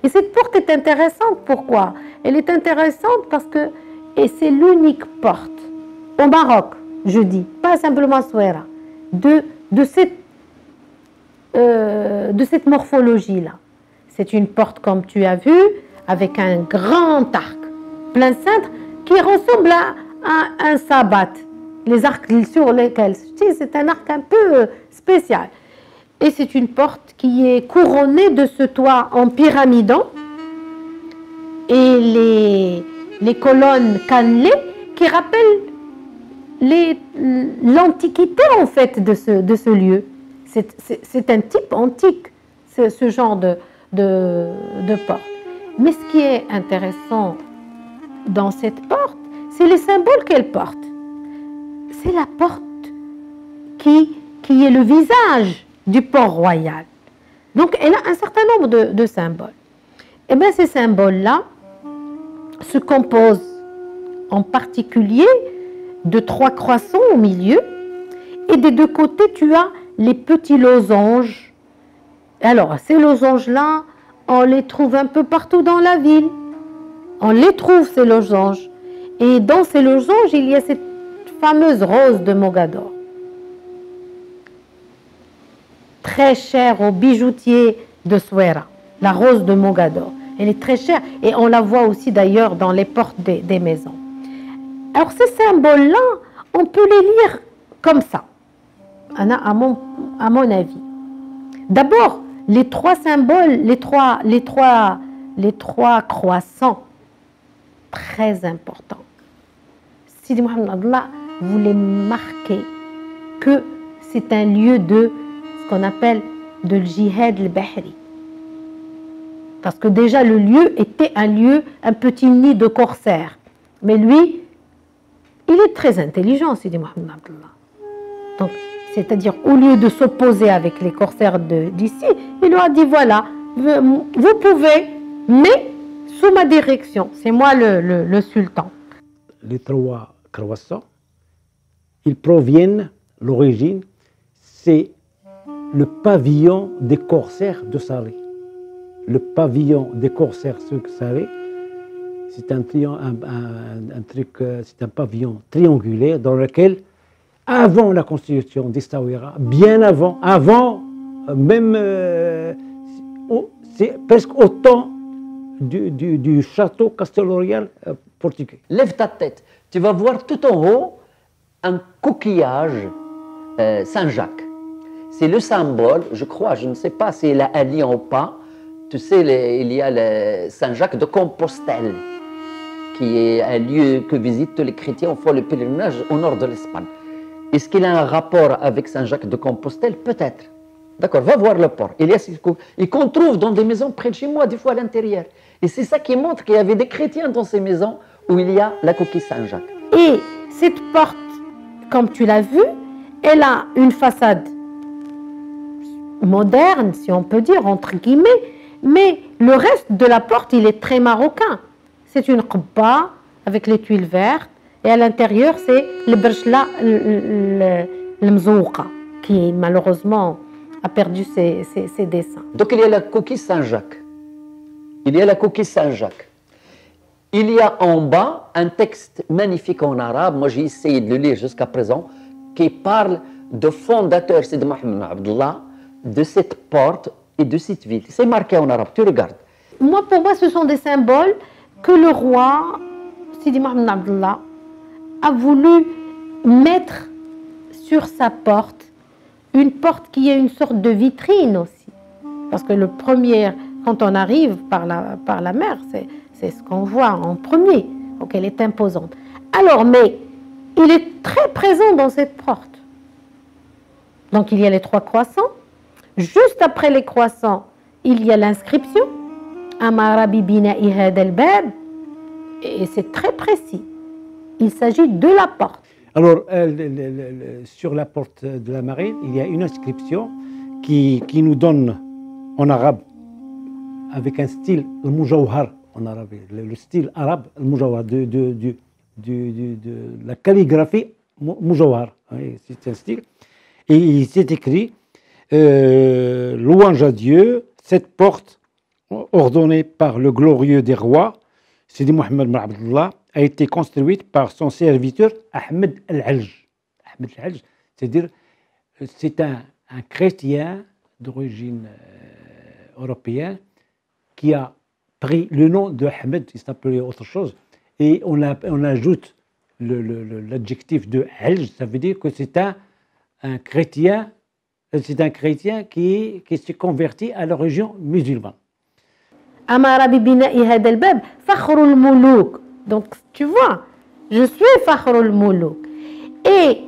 Et cette porte est intéressante, pourquoi? Elle est intéressante parce que c'est l'unique porte au Maroc, je dis, pas simplement à Souaira, de cette morphologie-là. C'est une porte, comme tu as vu, avec un grand arc plein cintre qui ressemble à un sabbat. Les arcs sur lesquels, c'est un arc un peu spécial. Et c'est une porte qui est couronnée de ce toit en pyramidon et les colonnes cannelées qui rappellent l'antiquité en fait de ce lieu. C'est un type antique, ce genre de porte. Mais ce qui est intéressant dans cette porte, c'est les symboles qu'elle porte. C'est la porte qui est le visage du port royal. Donc, elle a un certain nombre de symboles. Et bien, ces symboles-là se composent en particulier de 3 croissants au milieu, et des 2 côtés, tu as les petits losanges. Alors, ces losanges-là, on les trouve un peu partout dans la ville. On les trouve, ces losanges. Et dans ces losanges, il y a cette fameuse rose de Mogador. Très chère aux bijoutiers de Souaira, la rose de Mogador. Elle est très chère et on la voit aussi d'ailleurs dans les portes des maisons. Alors ces symboles-là, on peut les lire comme ça, à mon avis. D'abord, les 3 symboles, les trois croissants, très importants. Sidi Mohamed Abdallah voulait marquer que c'est un lieu de ce qu'on appelle de l'jihad al-bahri. Parce que déjà le lieu était un petit nid de corsaires. Mais lui, il est très intelligent, Sidi Mohamed Abdallah. Donc, c'est-à-dire, au lieu de s'opposer avec les corsaires d'ici, il leur a dit, voilà, vous pouvez, mais sous ma direction. C'est moi le sultan. Les 3 croissants, ils proviennent, l'origine, c'est le pavillon des corsaires de Saré. Le pavillon des corsaires de Saré, c'est c'est un pavillon triangulaire dans lequel, avant la constitution d'Estaouira, bien avant même, c'est presque autant du château Castelorial portugais. Lève ta tête, tu vas voir tout en haut un coquillage Saint-Jacques. C'est le symbole, je crois, je ne sais pas s'il a un lien ou pas. Tu sais, il y a le Saint-Jacques de Compostelle, qui est un lieu que visitent tous les chrétiens au fond le pèlerinage au nord de l'Espagne. Est-ce qu'il a un rapport avec Saint-Jacques de Compostelle? Peut-être. D'accord, va voir le port. Il y a et qu'on trouve dans des maisons près de chez moi, des fois à l'intérieur. Et c'est ça qui montre qu'il y avait des chrétiens dans ces maisons où il y a la coquille Saint-Jacques. Et cette porte, comme tu l'as vu, elle a une façade moderne, si on peut dire, entre guillemets, mais le reste de la porte, il est très marocain. C'est une qubba avec les tuiles vertes, et à l'intérieur, c'est le berchla, le mzouqa, qui malheureusement a perdu ses dessins. Donc il y a la coquille Saint-Jacques. Il y a la coquille Saint-Jacques. Il y a en bas un texte magnifique en arabe, moi j'ai essayé de le lire jusqu'à présent, qui parle de fondateur Sidi Mohamed Abdallah, de cette porte et de cette ville. C'est marqué en arabe, tu regardes. Pour moi, ce sont des symboles que le roi Sidi Mohamed Abdallah a voulu mettre sur sa porte, une porte qui est une sorte de vitrine aussi. Parce que le premier, quand on arrive par la mer, c'est ce qu'on voit en premier. Donc elle est imposante. Alors, mais il est très présent dans cette porte. Donc il y a les 3 croissants. Juste après les croissants, il y a l'inscription Amarabi bina'i hadal bab, et c'est très précis. Il s'agit de la porte. Alors, sur la porte de la marine, il y a une inscription qui nous donne en arabe, avec un style, le mujawhar en arabe, le style arabe, le mujawhar, de la calligraphie mujawhar. C'est un style. Et il s'est écrit louange à Dieu, cette porte ordonnée par le glorieux des rois, Sidi Mohammed bin Abdallah, a été construite par son serviteur Ahmed Al-Alj. Ahmed Al-Alj, c'est-à-dire, c'est un chrétien d'origine européenne qui a pris le nom de Ahmed, il s'appelait autre chose, et on ajoute l'adjectif de Alj, ça veut dire que c'est un chrétien qui s'est converti à la religion musulmane. أمر ببناء هذا الباب فخر الملوك. Donc tu vois, je suis فخر الملوك. Et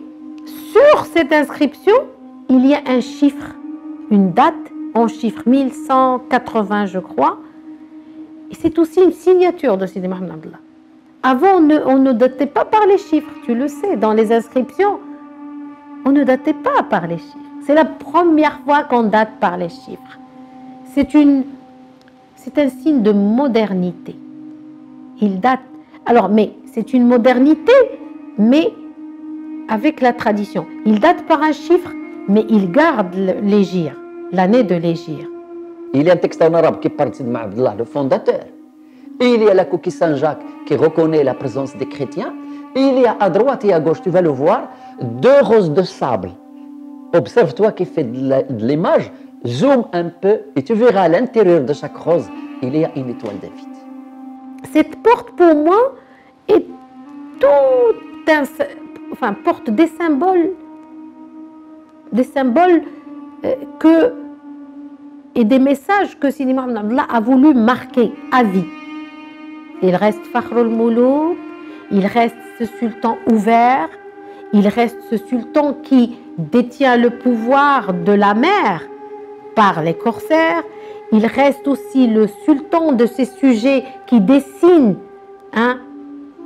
sur cette inscription, il y a un chiffre, une date en chiffre 1180 je crois. Et c'est aussi une signature de Sidi Mohammed Abdallah. Avant, on ne datait pas par les chiffres, tu le sais, dans les inscriptions, on ne datait pas par les chiffres. C'est la première fois qu'on date par les chiffres. C'est un signe de modernité. Il date. Alors, mais c'est une modernité, mais avec la tradition. Il date par un chiffre, mais il garde l'hégire, l'année de l'hégire. Il y a un texte en arabe qui parle de Sidi Mohammed Abdallah, le fondateur. Et il y a la coquille Saint-Jacques qui reconnaît la présence des chrétiens. Et il y a à droite et à gauche, tu vas le voir, 2 roses de sable. Observe-toi qui fait de l'image, zoom un peu et tu verras à l'intérieur de chaque rose, il y a une étoile David. Cette porte pour moi est porte des symboles et des messages que Sidi Mohammed Abdallah a voulu marquer à vie. Il reste Fakhrul Moulouk, il reste ce sultan ouvert, il reste ce sultan qui détient le pouvoir de la mer par les corsaires, il reste aussi le sultan de ces sujets qui dessinent,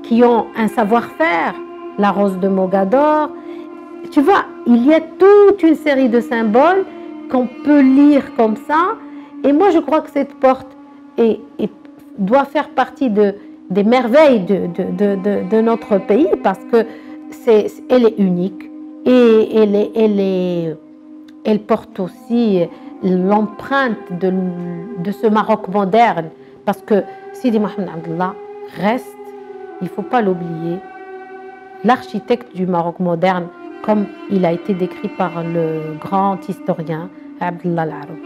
qui ont un savoir-faire, la rose de Mogador. Tu vois, il y a toute une série de symboles qu'on peut lire comme ça. Et moi, je crois que cette porte doit faire partie des merveilles de notre pays parce que elle est unique et elle porte aussi l'empreinte de ce Maroc moderne parce que Sidi Mohammed Abdallah reste, il ne faut pas l'oublier, l'architecte du Maroc moderne comme il a été décrit par le grand historien Abdallah Al-Arabi.